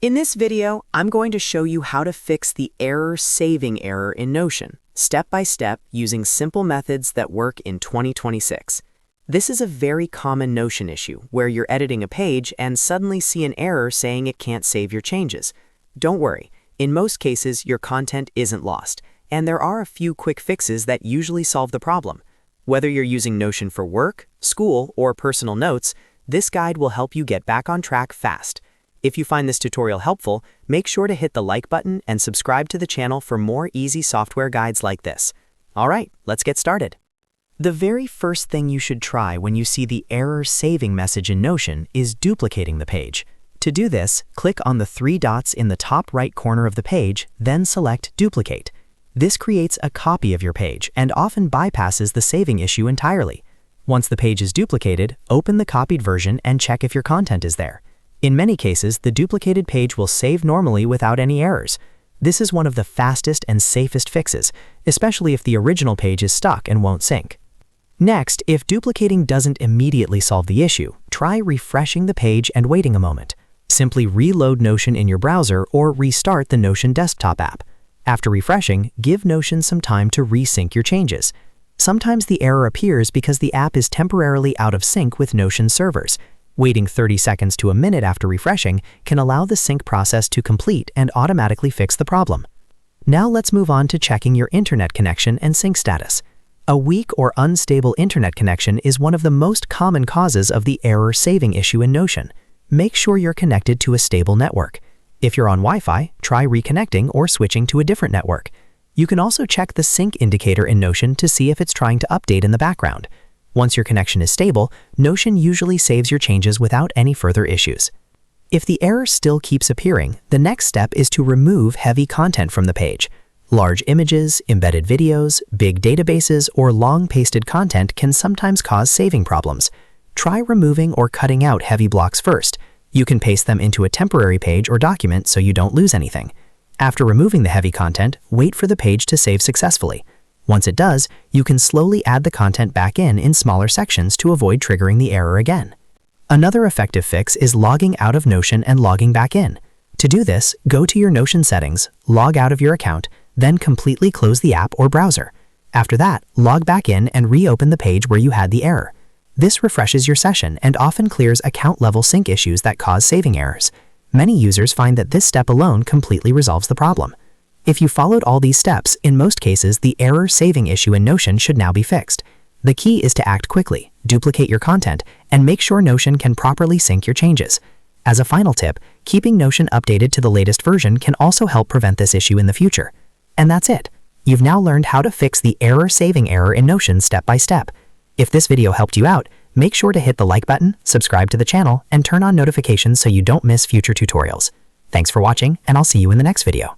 In this video, I'm going to show you how to fix the saving error in Notion, step by step using simple methods that work in 2026. This is a very common Notion issue where you're editing a page and suddenly see an error saying it can't save your changes. Don't worry, in most cases your content isn't lost, and there are a few quick fixes that usually solve the problem. Whether you're using Notion for work, school, or personal notes, this guide will help you get back on track fast. If you find this tutorial helpful, make sure to hit the like button and subscribe to the channel for more easy software guides like this. Alright, let's get started. The very first thing you should try when you see the error saving message in Notion is duplicating the page. To do this, click on the three dots in the top right corner of the page, then select Duplicate. This creates a copy of your page and often bypasses the saving issue entirely. Once the page is duplicated, open the copied version and check if your content is there. In many cases, the duplicated page will save normally without any errors. This is one of the fastest and safest fixes, especially if the original page is stuck and won't sync. Next, if duplicating doesn't immediately solve the issue, try refreshing the page and waiting a moment. Simply reload Notion in your browser or restart the Notion desktop app. After refreshing, give Notion some time to resync your changes. Sometimes the error appears because the app is temporarily out of sync with Notion servers. Waiting 30 seconds to a minute after refreshing can allow the sync process to complete and automatically fix the problem. Now let's move on to checking your internet connection and sync status. A weak or unstable internet connection is one of the most common causes of the error saving issue in Notion. Make sure you're connected to a stable network. If you're on Wi-Fi, try reconnecting or switching to a different network. You can also check the sync indicator in Notion to see if it's trying to update in the background. Once your connection is stable, Notion usually saves your changes without any further issues. If the error still keeps appearing, the next step is to remove heavy content from the page. Large images, embedded videos, big databases, or long pasted content can sometimes cause saving problems. Try removing or cutting out heavy blocks first. You can paste them into a temporary page or document so you don't lose anything. After removing the heavy content, wait for the page to save successfully. Once it does, you can slowly add the content back in smaller sections to avoid triggering the error again. Another effective fix is logging out of Notion and logging back in. To do this, go to your Notion settings, log out of your account, then completely close the app or browser. After that, log back in and reopen the page where you had the error. This refreshes your session and often clears account-level sync issues that cause saving errors. Many users find that this step alone completely resolves the problem. If you followed all these steps, in most cases, the error saving issue in Notion should now be fixed. The key is to act quickly, duplicate your content, and make sure Notion can properly sync your changes. As a final tip, keeping Notion updated to the latest version can also help prevent this issue in the future. And that's it. You've now learned how to fix the error saving error in Notion step by step. If this video helped you out, make sure to hit the like button, subscribe to the channel, and turn on notifications so you don't miss future tutorials. Thanks for watching, and I'll see you in the next video.